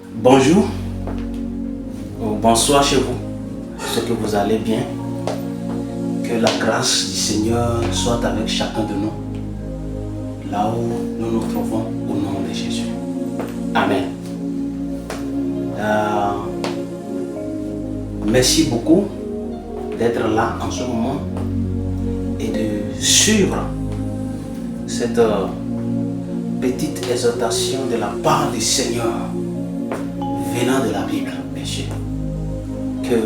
Bonjour ou bonsoir chez vous, j'espère que vous allez bien. Que la grâce du Seigneur soit avec chacun de nous, là où nous nous trouvons au nom de Jésus. Amen. Merci beaucoup d'être là en ce moment et de suivre cette petite exhortation de la part du Seigneur venant de la Bible, bien sûr. Que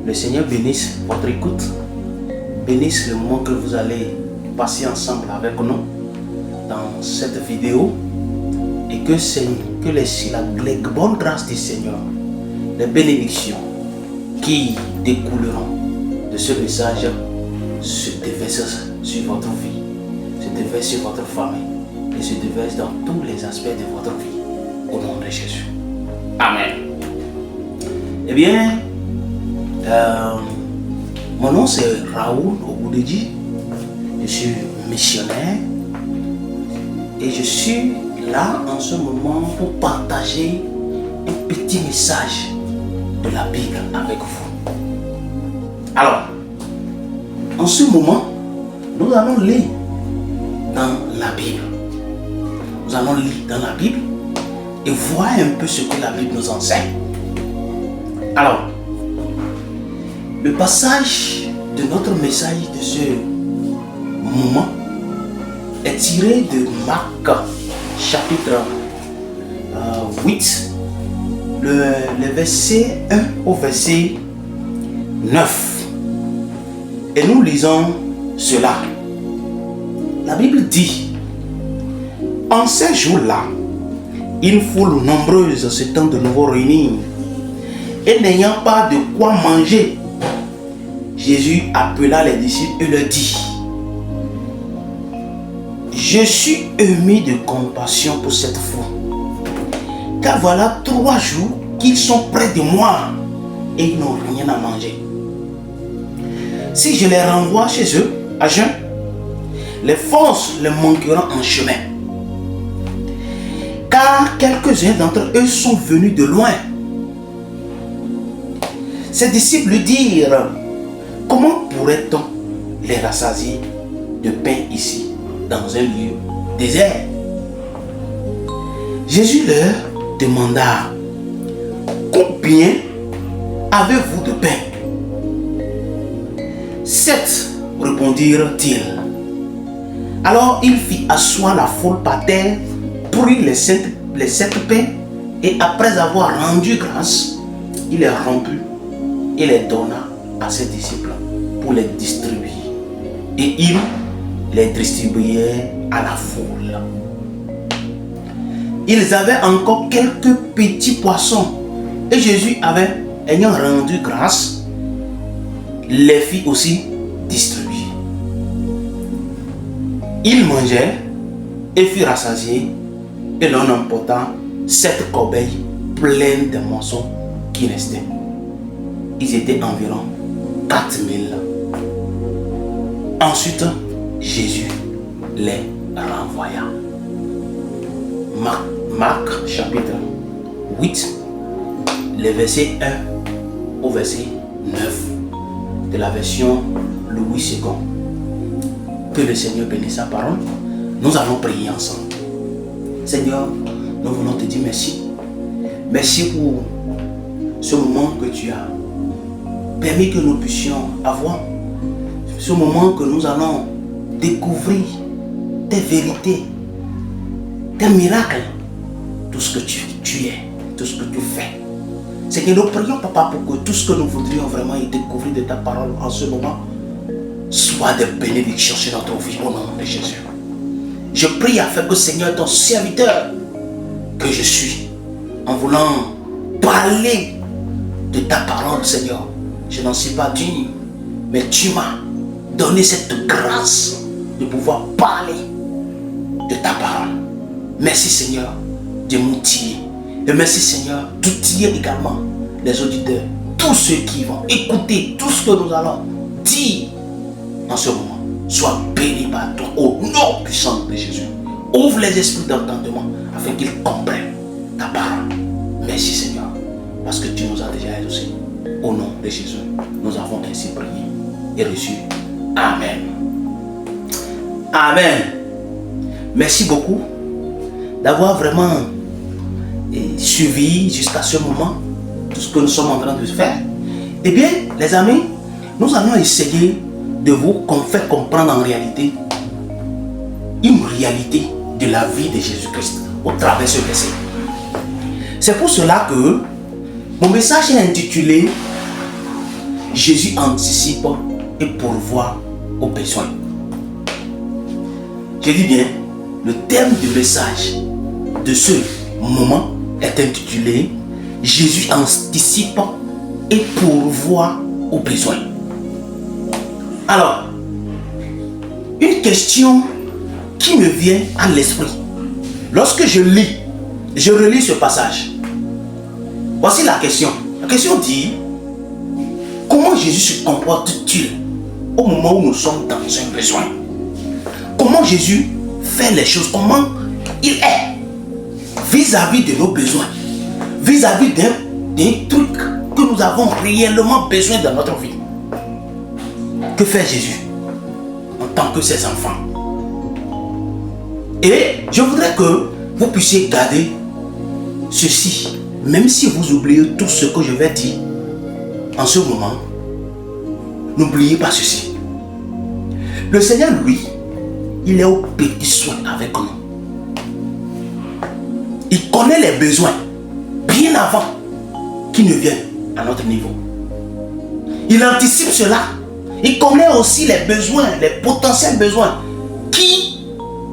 le Seigneur bénisse votre écoute, bénisse le moment que vous allez passer ensemble avec nous dans cette vidéo et que la bonne grâce du Seigneur, les bénédictions qui découleront de ce message se déversent sur votre vie, se déversent sur votre famille et se déversent dans tous les aspects de votre vie au nom de Jésus. Amen. Eh bien, mon nom c'est Raoul Oboudedji, je suis missionnaire et je suis là en ce moment pour partager un petit message de la Bible avec vous. Alors, en ce moment, nous allons lire dans la Bible. Nous allons lire dans la Bible et voir un peu ce que la Bible nous enseigne. Alors, le passage de notre message de ce moment est tiré de Marc chapitre 8, le verset 1 au verset 9. Et nous lisons cela. La Bible dit: en ces jours-là, une foule nombreuse s'étant de nouveau réunie, et n'ayant pas de quoi manger, Jésus appela les disciples et leur dit: je suis ému de compassion pour cette foule, car voilà 3 jours qu'ils sont près de moi et ils n'ont rien à manger. Si je les renvoie chez eux à jeun, les forces les manqueront en chemin. Car quelques-uns d'entre eux sont venus de loin. Ses disciples lui dirent: comment pourrait-on les rassasier de pain ici, dans un lieu désert? Jésus leur demanda: combien avez-vous de pain? 7, répondirent-ils. Alors il fit asseoir la foule par terre, prit les 7 pains, et après avoir rendu grâce, il les rompit et les donna à ses disciples pour les distribuer. Et ils les distribuèrent à la foule. Ils avaient encore quelques petits poissons, et Jésus ayant rendu grâce, les fit aussi distribuer. Ils mangèrent et furent rassasiés, et l'on emporta 7 corbeilles pleines de morceaux qui restaient. Ils étaient environ 4000. Ensuite, Jésus les renvoya. Marc chapitre 8, les versets 1 au verset 9 de la version Louis II. Que le Seigneur bénisse sa parole. Nous allons prier ensemble. Seigneur, nous voulons te dire merci. Merci pour ce moment que tu as permis que nous puissions avoir. Ce moment que nous allons découvrir tes vérités, tes miracles, tout ce que tu es, tout ce que tu fais. Seigneur, nous prions, Papa, pour que tout ce que nous voudrions vraiment y découvrir de ta parole en ce moment soit des bénédictions sur notre vie au nom de Jésus. Je prie afin que, Seigneur, ton serviteur que je suis, en voulant parler de ta parole, Seigneur, je n'en suis pas digne, mais tu m'as donné cette grâce de pouvoir parler de ta parole. Merci, Seigneur, de m'outiller. Et merci, Seigneur, d'outiller également les auditeurs, tous ceux qui vont écouter tout ce que nous allons dire en ce moment. Sois béni par toi au nom puissant de Jésus. Ouvre les esprits d'entendement afin qu'ils comprennent ta parole. Merci Seigneur, parce que tu nous as déjà exaucés. Au nom de Jésus, nous avons ainsi prié et reçu. Amen. Amen. Merci beaucoup d'avoir vraiment suivi jusqu'à ce moment tout ce que nous sommes en train de faire. Eh bien, les amis, nous allons essayer de vous faire comprendre en réalité une réalité de la vie de Jésus-Christ au travers de ce verset. C'est pour cela que mon message est intitulé Jésus anticipe et pourvoit aux besoins. Je dis bien, le thème du message de ce moment est intitulé Jésus anticipe et pourvoit aux besoins. Alors, une question qui me vient à l'esprit lorsque je relis ce passage. Voici la question. La question dit, comment Jésus se comporte-t-il au moment où nous sommes dans un besoin? Comment Jésus fait les choses? Comment il est vis-à-vis de nos besoins? Vis-à-vis des trucs que nous avons réellement besoin dans notre vie. Que fait Jésus en tant que ses enfants? Et je voudrais que vous puissiez garder ceci, même si vous oubliez tout ce que je vais dire en ce moment. N'oubliez pas ceci. Le Seigneur, lui, il est au petit soin avec nous. Il connaît les besoins bien avant qu'ils ne viennent à notre niveau. Il anticipe cela. Il connaît aussi les besoins, les potentiels besoins qui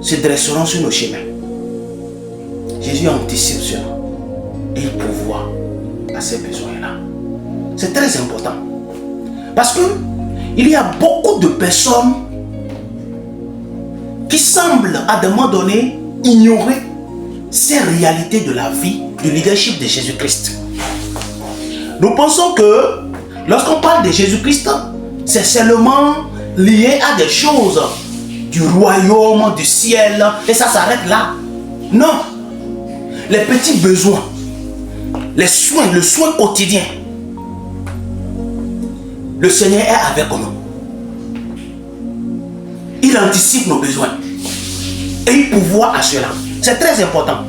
se dresseront sur nos chemins. Jésus anticipe cela et il pourvoit à ces besoins-là. C'est très important. Parce que il y a beaucoup de personnes qui semblent à des moments donnés ignorer ces réalités de la vie, du leadership de Jésus-Christ. Nous pensons que lorsqu'on parle de Jésus-Christ, c'est seulement lié à des choses du royaume, du ciel, et ça s'arrête là. Non. Les petits besoins, les soins, le soin quotidien, le Seigneur est avec nous. Il anticipe nos besoins et il pourvoit à cela. C'est très important.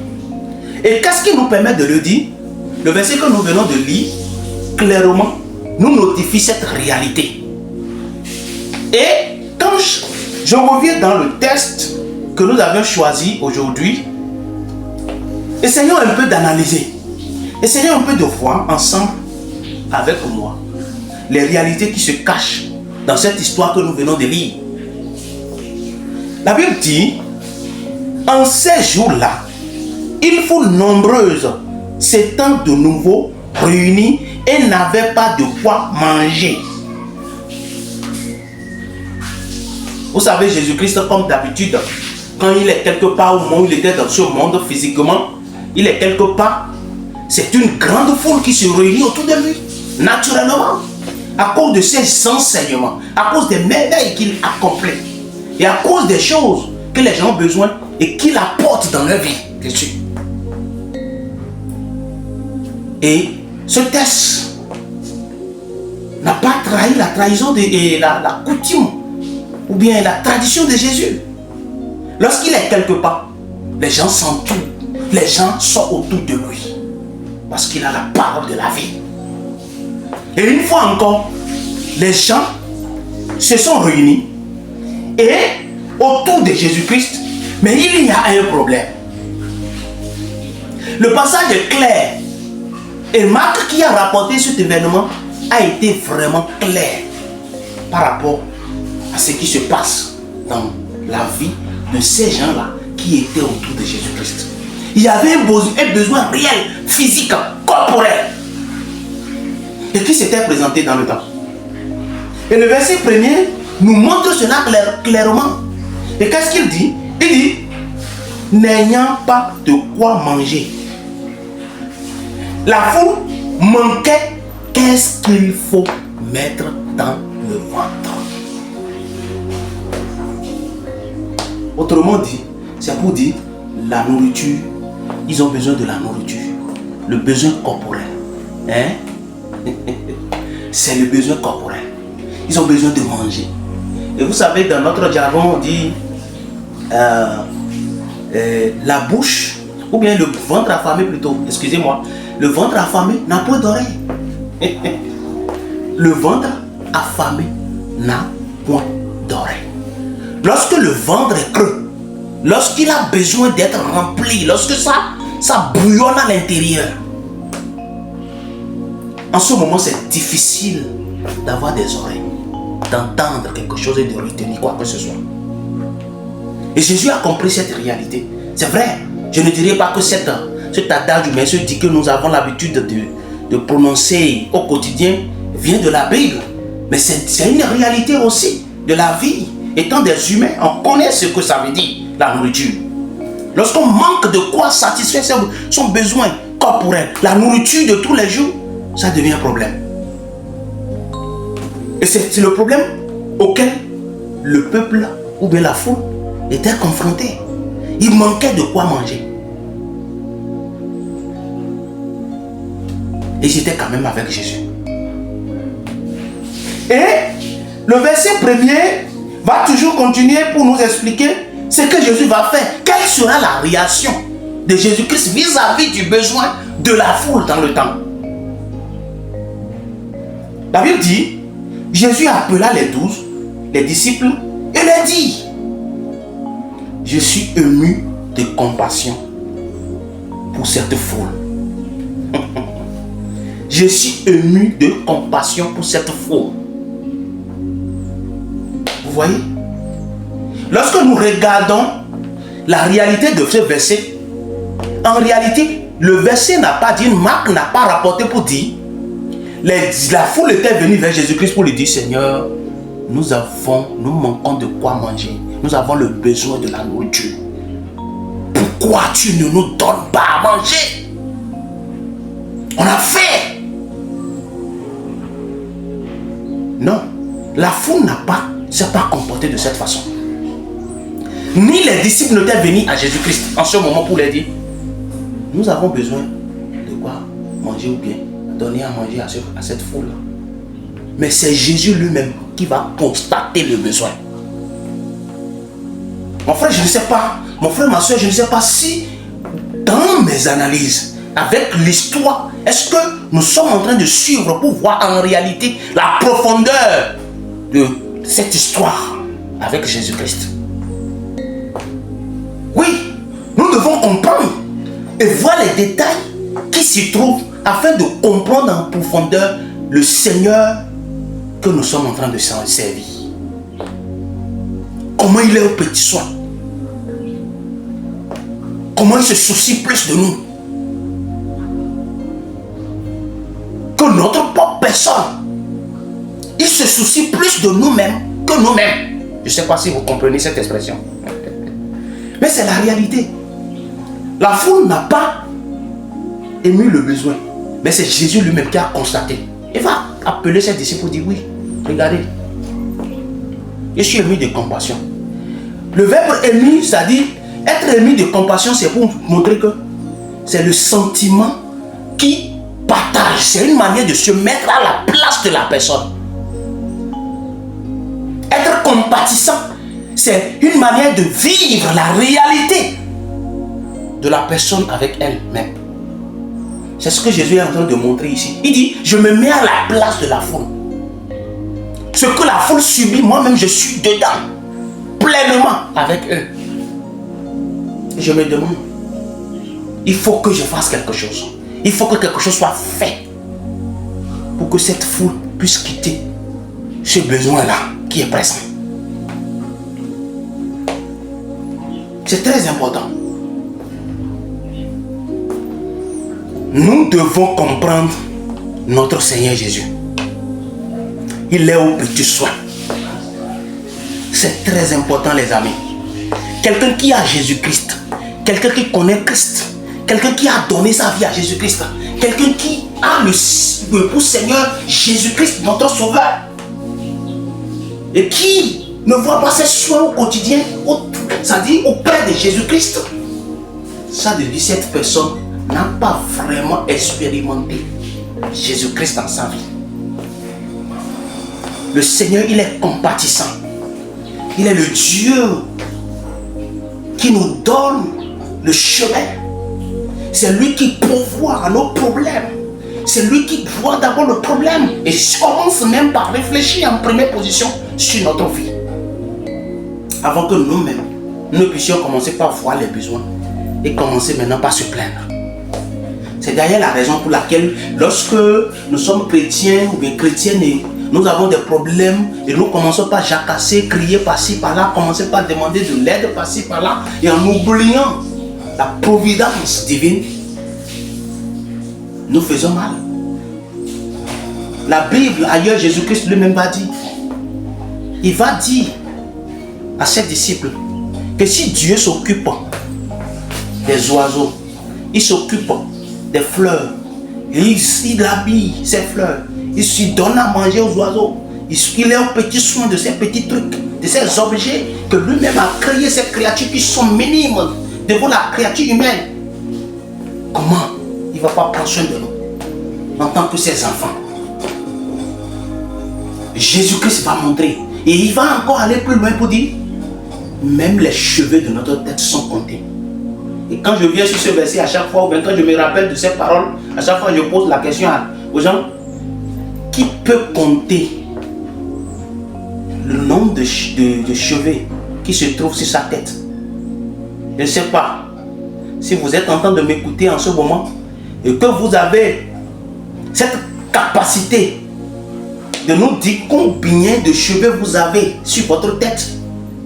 Et qu'est-ce qui nous permet de le dire? Le verset que nous venons de lire clairement nous notifie cette réalité. Et quand je reviens dans le texte que nous avons choisi aujourd'hui, essayons un peu d'analyser. Essayons un peu de voir ensemble avec moi les réalités qui se cachent dans cette histoire que nous venons de lire. La Bible dit, en ces jours-là, une foule nombreuse s'étant de nouveau réunie et n'avait pas de quoi manger. Vous savez, Jésus-Christ, comme d'habitude, quand il est quelque part au moment où il était dans ce monde physiquement, il est quelque part, c'est une grande foule qui se réunit autour de lui, naturellement, à cause de ses enseignements, à cause des merveilles qu'il accomplit, et à cause des choses que les gens ont besoin et qu'il apporte dans leur vie, dessus. Et ce texte n'a pas trahi la trahison et la coutume ou bien la tradition de Jésus. Lorsqu'il est quelque part, les gens s'entourent, les gens sont autour de lui parce qu'il a la parole de la vie. Et une fois encore, les gens se sont réunis et autour de Jésus-Christ, mais il y a un problème. Le passage est clair et Marc qui a rapporté cet événement a été vraiment clair par rapport à ce qui se passe dans la vie de ces gens-là qui étaient autour de Jésus-Christ. Il y avait un besoin réel, physique, corporel, et qui s'était présenté dans le temps. Et le verset premier nous montre cela clairement. Et qu'est-ce qu'il dit? Il dit, n'ayant pas de quoi manger. La foule manquait, qu'est-ce qu'il faut mettre dans le ventre? Autrement dit, c'est pour dire la nourriture. Ils ont besoin de la nourriture. le besoin corporel. Hein? C'est le besoin corporel. Ils ont besoin de manger. Et vous savez, dans notre jargon, on dit la bouche, ou bien le ventre affamé plutôt, excusez-moi, le ventre affamé n'a point d'oreille. Le ventre affamé n'a point d'oreille. Lorsque le ventre est creux, lorsqu'il a besoin d'être rempli, lorsque ça bouillonne à l'intérieur, en ce moment c'est difficile d'avoir des oreilles, d'entendre quelque chose et de retenir quoi que ce soit. Et Jésus a compris cette réalité. C'est vrai, je ne dirais pas que cet adage mais se dit que nous avons l'habitude de prononcer au quotidien vient de la Bible. Mais c'est une réalité aussi de la vie. Étant des humains, on connaît ce que ça veut dire, la nourriture. Lorsqu'on manque de quoi satisfaire son besoin corporel, la nourriture de tous les jours, ça devient un problème. Et c'est le problème auquel le peuple ou bien la foule était confronté. Il manquait de quoi manger. Et j'étais quand même avec Jésus. Et le verset premier va toujours continuer pour nous expliquer ce que Jésus va faire. Quelle sera la réaction de Jésus-Christ vis-à-vis du besoin de la foule dans le temps. La Bible dit, Jésus appela les 12, les disciples, et leur dit, je suis ému de compassion pour cette foule. Je suis ému de compassion pour cette foule. Vous voyez? Lorsque nous regardons la réalité de ce verset, en réalité, le verset n'a pas dit, Marc n'a pas rapporté pour dire, la foule était venue vers Jésus-Christ pour lui dire, Seigneur, nous manquons de quoi manger. Nous avons le besoin de la nourriture. Pourquoi tu ne nous donnes pas à manger? On a faim. Non, la foule ne s'est pas comportée de cette façon. Ni les disciples n'étaient venus à Jésus-Christ en ce moment pour lui dire, nous avons besoin de quoi manger ou bien donner à manger à cette foule. Mais c'est Jésus lui-même qui va constater le besoin. Mon frère, je ne sais pas, mon frère, ma soeur, je ne sais pas si dans mes analyses, avec l'histoire, est-ce que nous sommes en train de suivre pour voir en réalité la profondeur de cette histoire avec Jésus-Christ? Oui, nous devons comprendre et voir les détails qui s'y trouvent afin de comprendre en profondeur le Seigneur que nous sommes en train de servir. Comment il est au petit soin. Comment il se soucie plus de nous que notre propre personne. Il se soucie plus de nous-mêmes que nous-mêmes. Je ne sais pas si vous comprenez cette expression. Mais c'est la réalité. La foule n'a pas ému le besoin. Mais c'est Jésus lui-même qui a constaté. Il va appeler ses disciples pour dire, oui, regardez. Je suis ému de compassion. Le verbe ému, c'est-à-dire être ému de compassion, c'est pour montrer que c'est le sentiment qui partage. C'est une manière de se mettre à la place de la personne. Être compatissant, c'est une manière de vivre la réalité de la personne avec elle-même. C'est ce que Jésus est en train de montrer ici. Il dit, je me mets à la place de la foule. Ce que la foule subit, moi-même je suis dedans, pleinement avec eux. Et je me demande, il faut que je fasse quelque chose. Il faut que quelque chose soit fait pour que cette foule puisse quitter ce besoin-là qui est présent. C'est très important. Nous devons comprendre notre Seigneur Jésus. Il est au petit soin. C'est très important, les amis. Quelqu'un qui a Jésus-Christ, quelqu'un qui connaît Christ, quelqu'un qui a donné sa vie à Jésus-Christ, quelqu'un qui a le pour Seigneur Jésus-Christ, notre Sauveur, et qui ne voit pas ses soins au quotidien, c'est-à-dire auprès de Jésus-Christ, ça devient cette personne n'a pas vraiment expérimenté Jésus-Christ dans sa vie. Le Seigneur, il est compatissant. Il est le Dieu qui nous donne le chemin. C'est lui qui pourvoit à nos problèmes. C'est lui qui voit d'abord le problème et commence même par réfléchir en première position sur notre vie. Avant que nous-mêmes, nous puissions commencer par voir les besoins et commencer maintenant par se plaindre. C'est d'ailleurs la raison pour laquelle lorsque nous sommes chrétiens ou bien chrétiennes et nous avons des problèmes et nous commençons par jacasser, crier par-ci, par-là, commencer par demander de l'aide par-ci, par-là et en oubliant la providence divine, nous faisons mal. La Bible, ailleurs, Jésus-Christ lui-même va dire, il va dire à ses disciples que si Dieu s'occupe des oiseaux, il s'occupe des fleurs, il habille ces fleurs, il se donne à manger aux oiseaux, il est au petit soin de ces petits trucs, de ces objets que lui-même a créé, ces créatures qui sont minimes devant la créature humaine. Comment il ne va pas prendre soin de nous en tant que ses enfants? Jésus-Christ va montrer et il va encore aller plus loin pour dire même les cheveux de notre tête sont comptés. Et quand je viens sur ce verset à chaque fois, ou bien quand je me rappelle de ces paroles, à chaque fois je pose la question aux gens, qui peut compter le nombre de cheveux qui se trouvent sur sa tête? Je ne sais pas si vous êtes en train de m'écouter en ce moment et que vous avez cette capacité de nous dire combien de cheveux vous avez sur votre tête.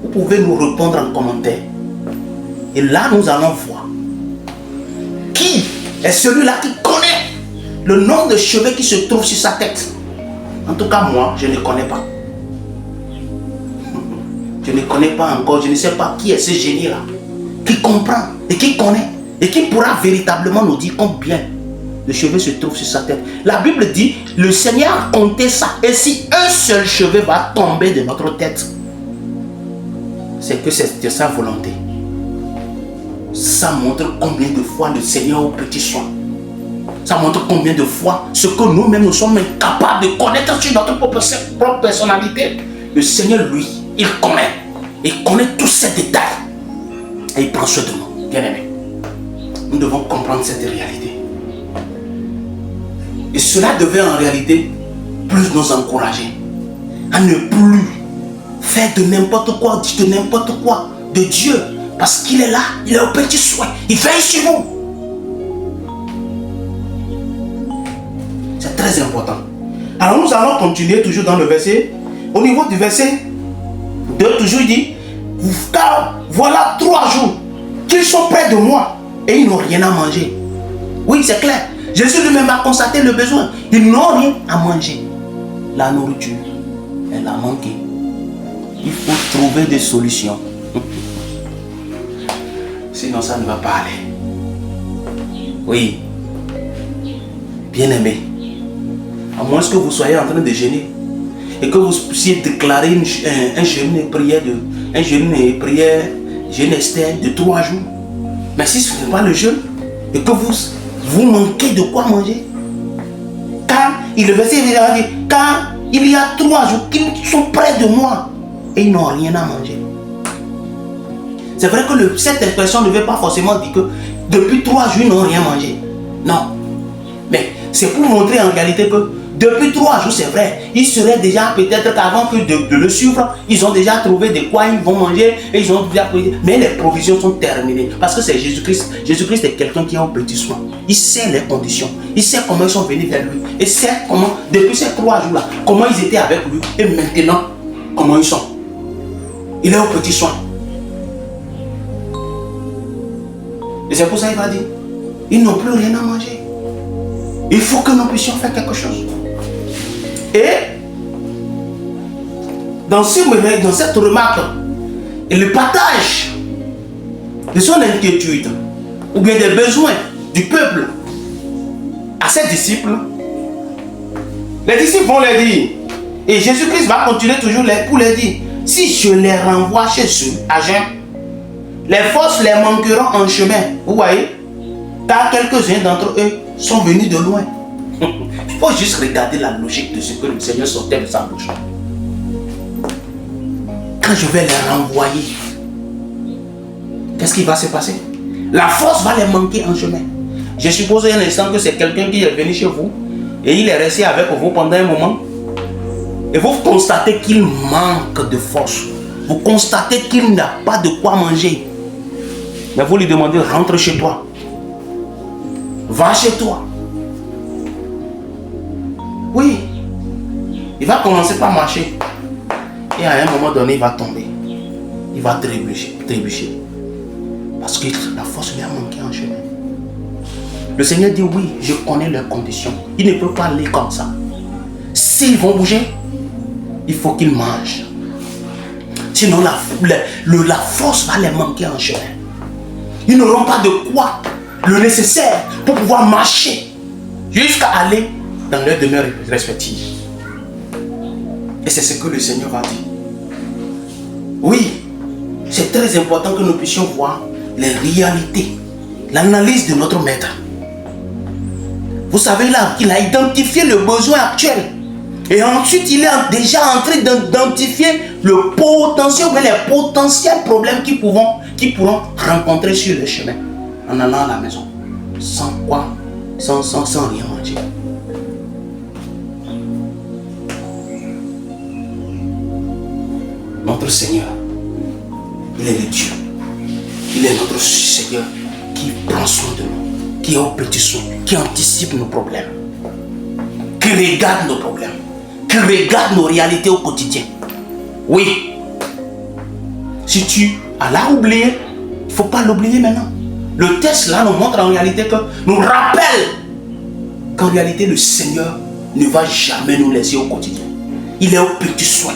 Vous pouvez nous répondre en commentaire. Et là, nous allons voir qui est celui-là qui connaît le nombre de cheveux qui se trouvent sur sa tête. En tout cas, moi, je ne connais pas. Je ne connais pas encore, je ne sais pas qui est ce génie-là, qui comprend et qui connaît et qui pourra véritablement nous dire combien de cheveux se trouvent sur sa tête. La Bible dit, le Seigneur a compté ça. Et si un seul cheveu va tomber de notre tête, c'est que c'est de sa volonté. Ça montre combien de fois le Seigneur au petit soin. Ça montre combien de fois ce que nous-mêmes nous sommes incapables de connaître sur notre propre personnalité. Le Seigneur, lui, il connaît. Il connaît tous ces détails. Et il prend soin de nous, bien-aimés. Nous devons comprendre cette réalité. Et cela devait en réalité plus nous encourager à ne plus faire de n'importe quoi, dire de n'importe quoi de Dieu. Parce qu'il est là, il est au petit soin, il veille sur nous. C'est très important. Alors nous allons continuer toujours dans le verset. Au niveau du verset 2, toujours il dit, car voilà 3 jours qu'ils sont près de moi et ils n'ont rien à manger. Oui, c'est clair. Jésus lui-même a constaté le besoin. Ils n'ont rien à manger. La nourriture, elle a manqué. Il faut trouver des solutions. Sinon, ça ne va pas aller. Oui. Bien-aimé, à moins que vous soyez en train de jeûner et que vous puissiez déclarer un jeûne et prière jeûne Esther de 3 jours. Mais si ce n'est pas le jeûne et que vous manquez de quoi manger, car le verset dit, car il y a 3 jours qu'ils sont près de moi et ils n'ont rien à manger. C'est vrai que cette expression ne veut pas forcément dire que depuis 3 jours ils n'ont rien mangé. Non. Mais c'est pour montrer en réalité que depuis 3 jours, c'est vrai, ils seraient déjà peut-être qu'avant que de le suivre, ils ont déjà trouvé de quoi ils vont manger et ils ont déjà pris. Mais les provisions sont terminées parce que c'est Jésus-Christ. Jésus-Christ est quelqu'un qui a un petit soin. Il sait les conditions. Il sait comment ils sont venus vers lui. Et sait comment, depuis ces 3 jours-là, comment ils étaient avec lui et maintenant, comment ils sont. Il est au petit soin. Et c'est pour ça qu'il va dire, ils n'ont plus rien à manger. Il faut que nous puissions faire quelque chose. Et dans cette remarque, et le partage de son inquiétude ou bien des besoins du peuple à ses disciples, les disciples vont leur dire, et Jésus-Christ va continuer toujours pour leur dire, si je les renvoie chez eux à jeun, les forces les manqueront en chemin. Vous voyez? Car quelques-uns d'entre eux sont venus de loin. Il faut juste regarder la logique de ce que le Seigneur sortait de sa bouche. Quand je vais les renvoyer, qu'est-ce qui va se passer? La force va les manquer en chemin. Je suppose un instant que c'est quelqu'un qui est venu chez vous et il est resté avec vous pendant un moment. Et vous constatez qu'il manque de force. Vous constatez qu'il n'a pas de quoi manger. Mais vous lui demandez, rentre chez toi. Va chez toi. Oui. Il va commencer par marcher. Et à un moment donné, il va tomber. Il va trébucher. Parce que la force lui a manqué en chemin. Le Seigneur dit, oui, je connais leurs conditions. Ils ne peuvent pas aller comme ça. S'ils vont bouger, il faut qu'ils mangent. Sinon, la force va les manquer en chemin. Ils n'auront pas de quoi, le nécessaire pour pouvoir marcher jusqu'à aller dans leur demeure respective. Et c'est ce que le Seigneur a dit. Oui, c'est très important que nous puissions voir les réalités, l'analyse de notre maître. Vous savez là qu'il a identifié le besoin actuel. Et ensuite, il est déjà en train d'identifier le potentiel, mais les potentiels problèmes qu'ils pourront rencontrer sur le chemin en allant à la maison. Sans quoi? Sans rien manger. Notre Seigneur, il est le Dieu. Il est notre Seigneur qui prend soin de nous, qui est au petit soin, qui anticipe nos problèmes, qui regarde nos problèmes, qui regarde nos réalités au quotidien. Oui. Si tu as oublié, il ne faut pas l'oublier maintenant. Le test là nous montre en réalité que nous rappelle qu'en réalité le Seigneur ne va jamais nous laisser au quotidien. Il est au petit soin.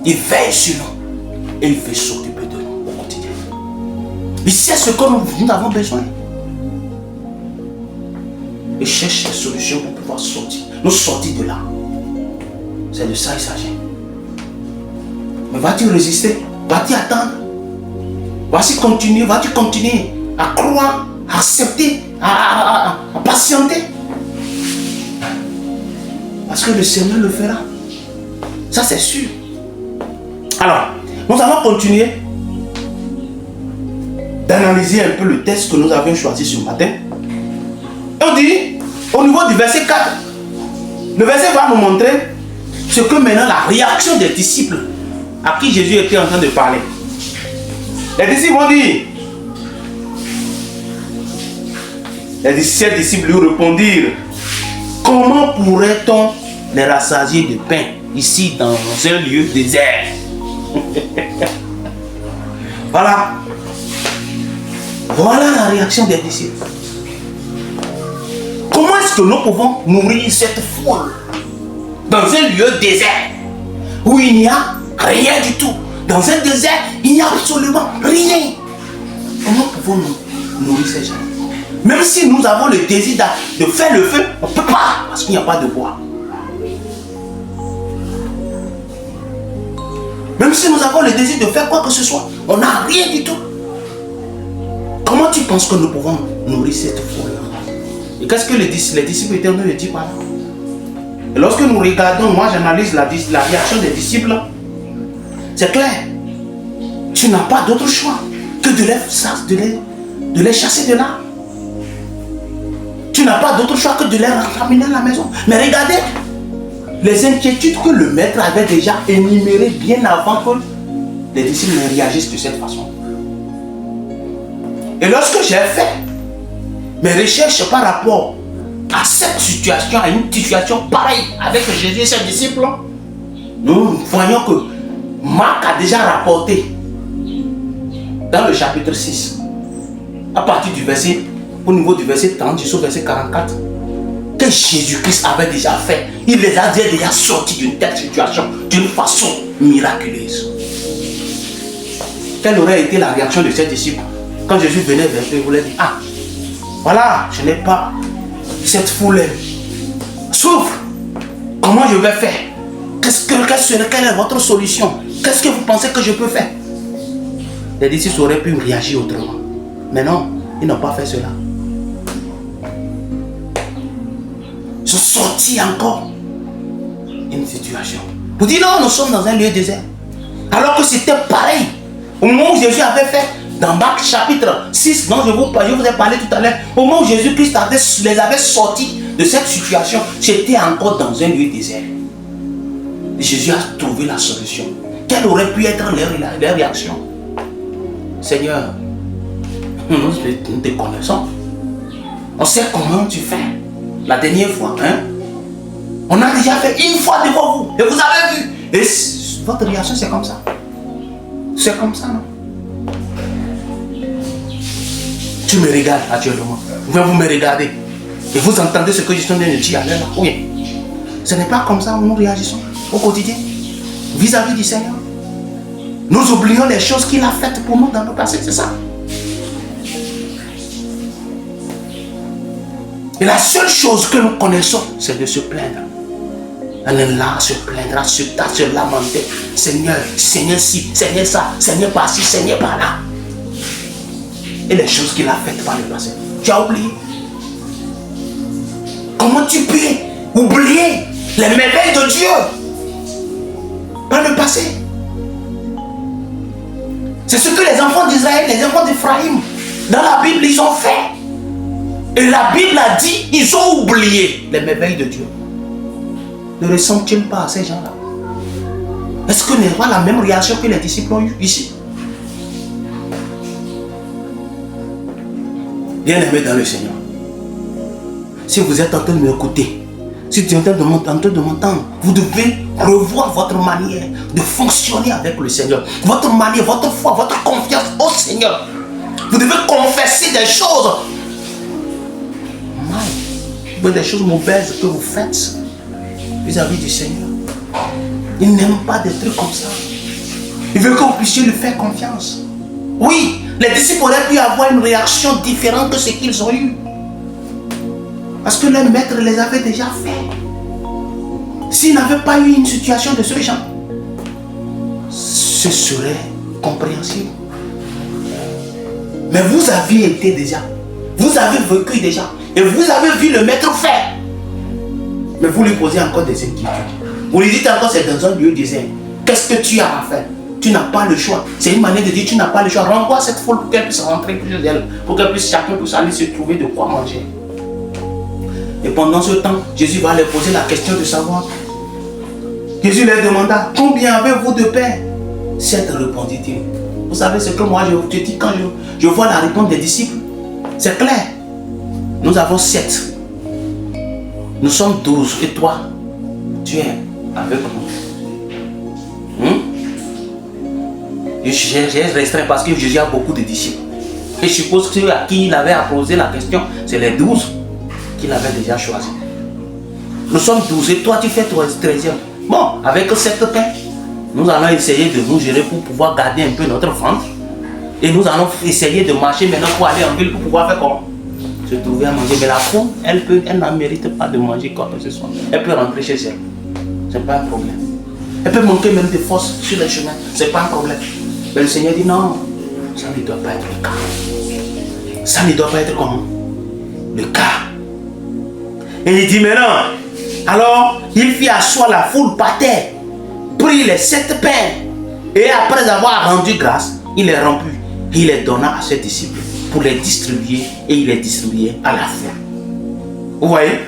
Il veille sur nous et il veut s'occuper de nous au quotidien. Il sait ce que nous avons besoin. Il cherche des solutions pour pouvoir nous sortir de là. C'est de ça qu'il s'agit. Mais vas-tu résister? Vas-tu attendre? Vas-tu continuer à croire, à accepter, à patienter? Parce que le Seigneur le fera. Ça c'est sûr. Alors, nous allons continuer d'analyser un peu le texte que nous avions choisi ce matin. Et on dit, au niveau du verset 4, le verset va nous montrer ce que maintenant la réaction des disciples à qui Jésus était en train de parler. Les disciples vont dire, ces disciples lui répondirent, comment pourrait-on les rassasier de pain ici dans un lieu désert? Voilà la réaction des disciples. Comment est-ce que nous pouvons nourrir cette foule dans un lieu désert où il n'y a rien du tout? Dans un désert, il n'y a absolument rien. Comment pouvons-nous nourrir ces gens? Même si nous avons le désir de faire le feu, on ne peut pas parce qu'il n'y a pas de bois. Même si nous avons le désir de faire quoi que ce soit, on n'a rien du tout. Comment tu penses que nous pouvons nourrir cette foule-là? Et qu'est-ce que les disciples étaient en train de dire par là? Et lorsque nous regardons, moi j'analyse la réaction des disciples, c'est clair. Tu n'as pas d'autre choix que de les chasser de là. Tu n'as pas d'autre choix que de les ramener à la maison. Mais regardez les inquiétudes que le maître avait déjà énumérées bien avant que les disciples ne réagissent de cette façon. Et lorsque j'ai fait mes recherches par rapport à cette situation, à une situation pareille avec Jésus et ses disciples, nous voyons que Marc a déjà rapporté dans le chapitre 6, à partir du verset, au niveau du verset 30 jusqu'au verset 44, que Jésus-Christ avait déjà fait. Il les avait déjà sortis d'une telle situation, d'une façon miraculeuse. Quelle aurait été la réaction de ses disciples quand Jésus venait vers eux? Il voulait dire, ah, voilà, je n'ai pas cette foule. Souffre. Comment je vais faire? Quelle est votre solution? Qu'est-ce que vous pensez que je peux faire? Les disciples auraient pu réagir autrement. Mais non, ils n'ont pas fait cela. sont sortis encore une situation. Vous dites non, nous sommes dans un lieu désert. Alors que c'était pareil. Au moment où Jésus avait fait, dans Marc chapitre 6, dont je vous ai parlé tout à l'heure, au moment où Jésus-Christ les avait sortis de cette situation, c'était encore dans un lieu désert. Et Jésus a trouvé la solution. Quelle aurait pu être leur réaction? Seigneur, nous te connaissons. On sait comment tu fais. La dernière fois, hein? On a déjà fait une fois devant vous. Et vous avez vu. Et votre réaction, c'est comme ça. C'est comme ça, non? Tu me regardes actuellement. Vous me regardez. Et vous entendez ce que je suis en train de dire à l'heure là. Oui. Ce n'est pas comme ça que nous réagissons au quotidien. Vis-à-vis du Seigneur. Nous oublions les choses qu'il a faites pour nous dans le passé. C'est ça. Et la seule chose que nous connaissons, c'est de se plaindre. On est là à se plaindre, à se lamenter. Seigneur, Seigneur ci, Seigneur ça, Seigneur par ci, Seigneur par là. Et les choses qu'il a faites par le passé, tu as oublié. Comment tu peux oublier les merveilles de Dieu par le passé? C'est ce que les enfants d'Israël, les enfants d'Éphraïm, dans la Bible, ils ont fait. Et la Bible a dit, ils ont oublié les merveilles de Dieu. Ne ressemble-t-il pas à ces gens-là? Est-ce que n'est pas la même réaction que les disciples ont eue ici? Bien-aimés dans le Seigneur, si vous êtes en train de m'écouter, si tu es en train de m'entendre, vous devez revoir votre manière de fonctionner avec le Seigneur. Votre manière, votre foi, votre confiance au Seigneur. Vous devez confesser des choses mal, des choses mauvaises que vous faites vis-à-vis du Seigneur. Il n'aime pas des trucs comme ça. Il veut que vous puissiez lui faire confiance. Oui, les disciples auraient pu avoir une réaction différente de ce qu'ils ont eu. Parce que leur maître les avait déjà fait. S'ils n'avaient pas eu une situation de ce genre, ce serait compréhensible. Mais vous aviez été déjà. Vous avez vécu déjà. Et vous avez vu le maître faire. Mais vous lui posez encore des inquiétudes. Vous lui dites encore c'est dans un lieu désert. Qu'est-ce que tu as à faire? Tu n'as pas le choix. C'est une manière de dire tu n'as pas le choix. Renvoie cette foule pour qu'elle puisse rentrer chez elle. Pour qu'elle puisse chacun puisse aller se trouver de quoi manger. Et pendant ce temps, Jésus va leur poser la question de savoir. Jésus leur demanda, combien avez-vous de pain? 7, répondit-il. Vous savez ce que moi je dis quand je vois la réponse des disciples? C'est clair. Nous avons 7. Nous sommes 12. Et toi, tu es avec nous. J'ai restreint parce que Jésus a beaucoup de disciples. Et je suppose que à qui il avait posé la question, c'est les 12 qu'il avait déjà choisi. Nous sommes 12 et toi tu fais 13e. Bon, avec 7 pains, nous allons essayer de nous gérer pour pouvoir garder un peu notre ventre. Et nous allons essayer de marcher maintenant pour aller en ville pour pouvoir faire comment? Se trouver à manger. Mais la femme, elle n'en mérite pas de manger quoi que ce soit. Elle peut rentrer chez elle. Ce n'est pas un problème. Elle peut manquer même de force sur le chemin. Ce n'est pas un problème. Mais le Seigneur dit non, ça ne doit pas être le cas. Ça ne doit pas être comment? Le cas. Et il dit maintenant, alors il fit asseoir la foule par terre, prit les 7 pains, et après avoir rendu grâce, il les rompit, il les donna à ses disciples pour les distribuer, et il les distribuait à la foule. Vous voyez?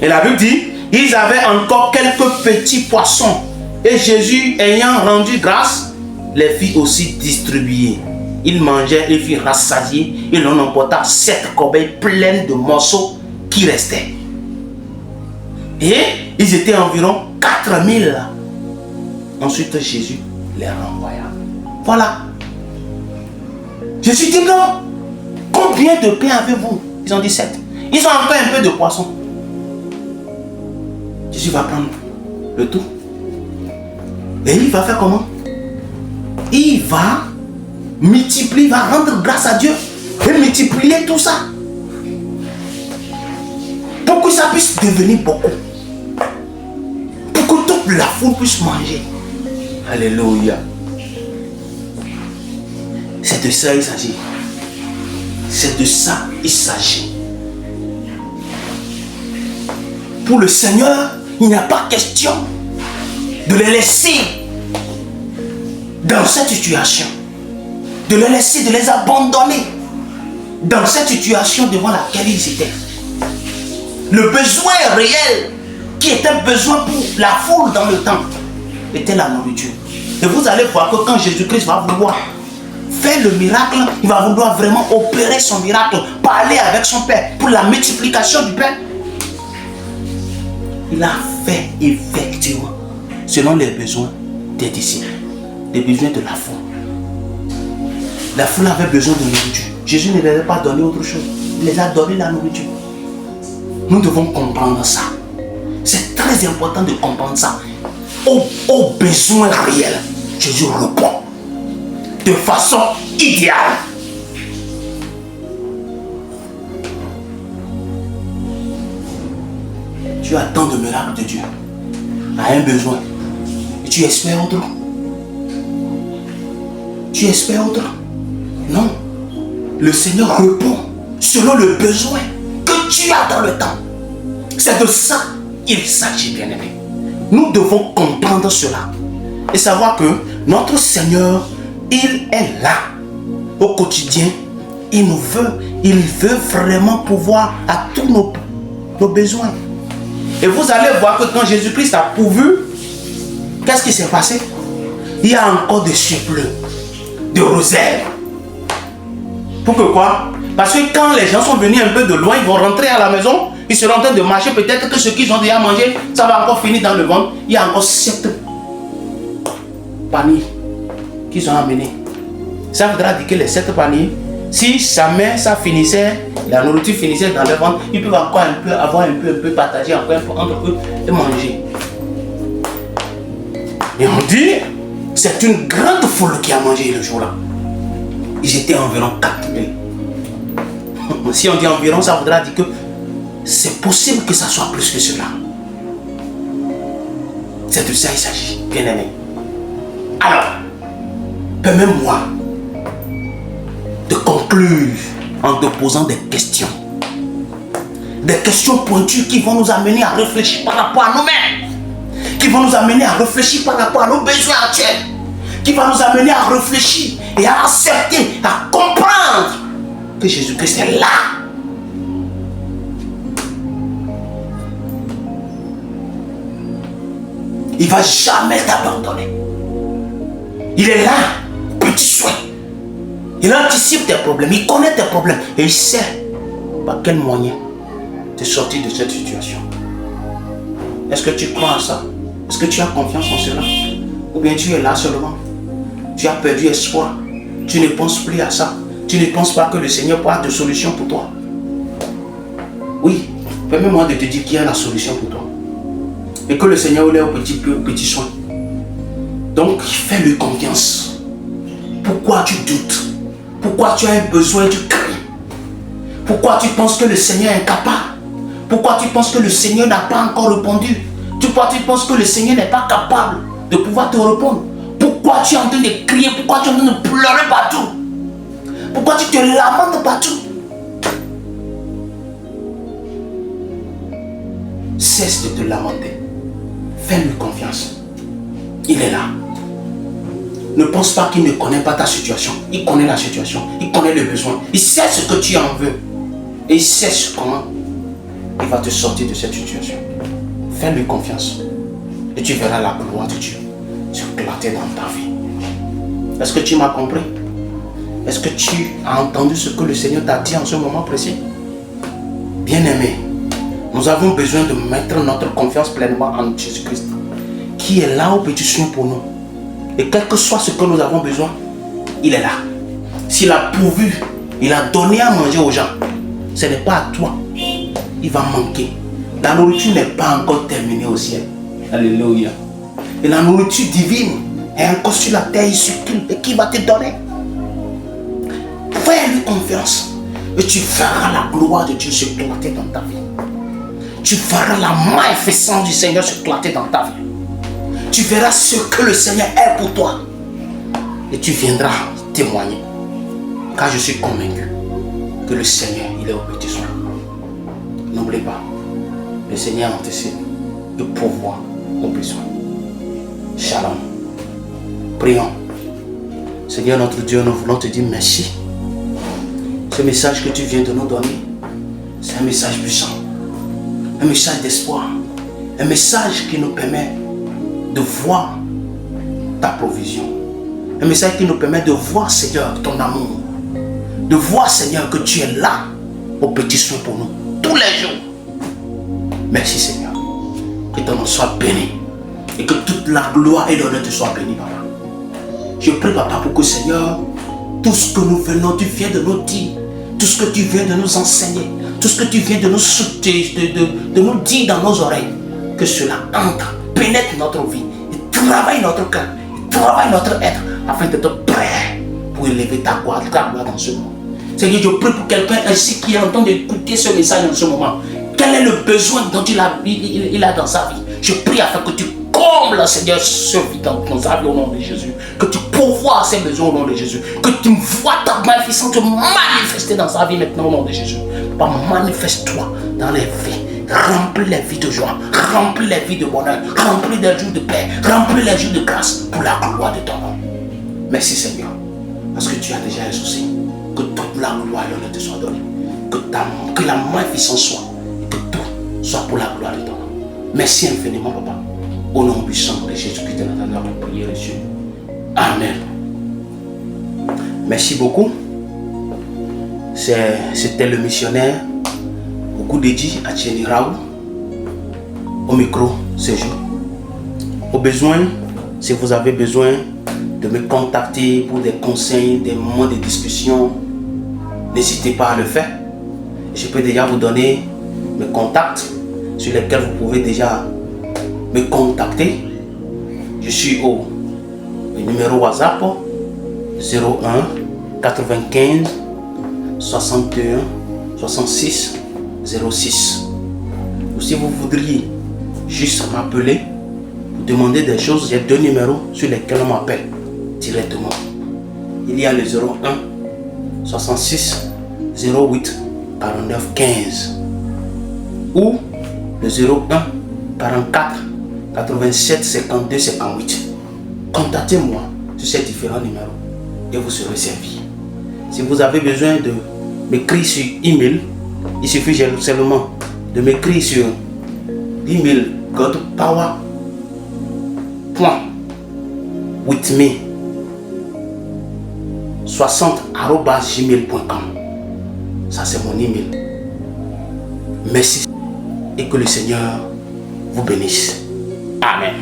Et la Bible dit, ils avaient encore quelques petits poissons, et Jésus ayant rendu grâce, les fit aussi distribuer. Ils mangeaient et firent rassasier, et l'on emporta 7 corbeilles pleines de morceaux qui restaient. Et ils étaient environ 4000. Ensuite Jésus les renvoya. Voilà. Jésus dit non. Combien de pain avez-vous? Ils ont dit 7. Ils ont encore un peu de poisson. Jésus va prendre le tout. Et il va faire comment? Il va multiplier, il va rendre grâce à Dieu et multiplier tout ça. Pour que ça puisse devenir beaucoup. Pour que toute la foule puisse manger. Alléluia. C'est de ça il s'agit. C'est de ça il s'agit. Pour le Seigneur, il n'y a pas question de les laisser dans cette situation, de les laisser, de les abandonner dans cette situation devant laquelle ils étaient. Le besoin réel qui était besoin pour la foule dans le temps était la nourriture. Et vous allez voir que quand Jésus-Christ va vouloir faire le miracle, il va vouloir vraiment opérer son miracle, parler avec son Père pour la multiplication du Père. Il a fait effectivement selon les besoins des disciples, les besoins de la foule. La foule avait besoin de nourriture. Jésus ne leur a pas donné autre chose. Il les a donné la nourriture. Nous devons comprendre ça. C'est très important de comprendre ça. Aux besoins réels, Jésus répond de façon idéale. Tu attends de miracles de Dieu à un besoin et tu espères autre. Tu espères autre. Non. Le Seigneur répond selon le besoin que tu as dans le temps. C'est de ça qu'il s'agit, bien-aimé. Nous devons comprendre cela et savoir que notre Seigneur, il est là au quotidien. Il veut vraiment pouvoir à tous nos besoins. Et vous allez voir que quand Jésus-Christ a pourvu, qu'est-ce qui s'est passé? Il y a encore des surplus, de réserves. Pour que quoi? Parce que quand les gens sont venus un peu de loin, ils vont rentrer à la maison, ils seront en train de marcher, peut-être que ce qu'ils ont déjà mangé, ça va encore finir dans le ventre. Il y a encore 7 paniers qu'ils ont amenés. Ça voudra dire que les 7 paniers, si jamais ça finissait, la nourriture finissait dans le ventre, ils peuvent encore avoir un peu partagé encore un peu entre eux et manger. Et on dit, c'est une grande foule qui a mangé le jour-là. Ils étaient environ 4000. Si on dit environ, ça voudra dire que c'est possible que ça soit plus que cela. C'est de ça qu'il s'agit, bien aimé. Alors, permets-moi de conclure en te posant des questions. Des questions pointues qui vont nous amener à réfléchir par rapport à nous-mêmes. Qui vont nous amener à réfléchir par rapport à nos besoins actuels. Qui va nous amener à réfléchir et à accepter, à comprendre que Jésus-Christ est là. Il ne va jamais t'abandonner. Il est là, petit soin. Il anticipe tes problèmes, il connaît tes problèmes et il sait par quel moyen te sortir de cette situation. Est-ce que tu crois à ça? Est-ce que tu as confiance en cela? Ou bien tu es là seulement? Tu as perdu espoir. Tu ne penses plus à ça. Tu ne penses pas que le Seigneur peut avoir de solution pour toi. Oui, permets-moi de te dire qu'il y a la solution pour toi. Et que le Seigneur est au petit soin. Donc, fais-lui confiance. Pourquoi tu doutes? Pourquoi tu as un besoin, tu cries? Pourquoi tu penses que le Seigneur est incapable? Pourquoi tu penses que le Seigneur n'a pas encore répondu? Pourquoi tu penses que le Seigneur n'est pas capable de pouvoir te répondre? Pourquoi tu es en train de crier? Pourquoi tu es en train de pleurer partout? Pourquoi tu te lamentes partout? Cesse de te lamenter. Fais-lui confiance. Il est là. Ne pense pas qu'il ne connaît pas ta situation. Il connaît la situation. Il connaît le besoin. Il sait ce que tu en veux. Et il sait comment il va te sortir de cette situation. Fais-lui confiance. Et tu verras la gloire de Dieu s'éclater dans ta vie. Est-ce que tu m'as compris? Est-ce que tu as entendu ce que le Seigneur t'a dit en ce moment précis? Bien-aimé, nous avons besoin de mettre notre confiance pleinement en Jésus-Christ, qui est là au petit soin pour nous. Et quel que soit ce que nous avons besoin, il est là. S'il a pourvu, il a donné à manger aux gens, ce n'est pas à toi. Il va manquer. La nourriture n'est pas encore terminée au ciel. Alléluia. Et la nourriture divine est encore sur la terre, il circule. Et qui va te donner? Fais-lui confiance. Et tu verras la gloire de Dieu s'éclater dans ta vie. Tu verras la magnificence du Seigneur s'éclater dans ta vie. Tu verras ce que le Seigneur est pour toi. Et tu viendras témoigner. Car je suis convaincu que le Seigneur, il est au petit soin. N'oublie pas, le Seigneur anticipe et pourvoit aux besoins. Shalom. Prions. Seigneur notre Dieu, nous voulons te dire merci. Ce message que tu viens de nous donner, c'est un message puissant, un message d'espoir, un message qui nous permet de voir ta provision, un message qui nous permet de voir, Seigneur, ton amour, de voir, Seigneur, que tu es là aux petits soins pour nous, tous les jours. Merci, Seigneur. Que ton nom soit béni et que toute la gloire et l'honneur te soit bénie, Papa. Je prie, Papa, pour que, Seigneur, tout ce que nous venons, tu viens de nous dire, tout ce que tu viens de nous enseigner, tout ce que tu viens de nous de nous dire dans nos oreilles, que cela entre, pénètre notre vie, et travaille notre cœur, et travaille notre être, afin d'être prêt pour élever ta gloire dans ce monde. Seigneur, je prie pour quelqu'un ainsi qui est en train d'écouter ce message en ce moment. Quel est le besoin dont il a dans sa vie? Je prie afin que tu combles, Seigneur, ce vide dans sa vie au nom de Jésus. Que tu pourvoies ses besoins au nom de Jésus. Que tu vois ta main puissante te manifester dans sa vie maintenant au nom de Jésus. Papa, manifeste-toi dans les vies. Remplis les vies de joie. Remplis les vies de bonheur. Remplis les jours de paix. Remplis les jours de grâce pour la gloire de ton nom. Merci, Seigneur, parce que tu as déjà exaucé. Que toute la gloire et l'honneur te soit donnée. Que la main puissante soit. Et que tout soit pour la gloire de ton nom. Merci infiniment, Papa. Au nom puissant de Jésus-Christ de notre prière reçue. Amen. Merci beaucoup. C'était le missionnaire Okoudédi Atieni Raoul au micro ce jour. Au besoin, si vous avez besoin de me contacter pour des conseils, des moments de discussion, n'hésitez pas à le faire. Je peux déjà vous donner mes contacts sur lesquels vous pouvez déjà me contacter. Je suis au numéro WhatsApp 01 95 61 66 06. Ou si vous voudriez juste m'appeler, vous demander des choses, j'ai deux numéros sur lesquels on m'appelle directement. Il y a le 01 66 08 49 15 ou le 01 44 87 52 58. Contactez-moi sur ces différents numéros et vous serez servi. Si vous avez besoin de m'écrire sur email, il suffit seulement de m'écrire sur l'email godpower.withme60@gmail.com. Ça c'est mon email. Merci et que le Seigneur vous bénisse. Amen.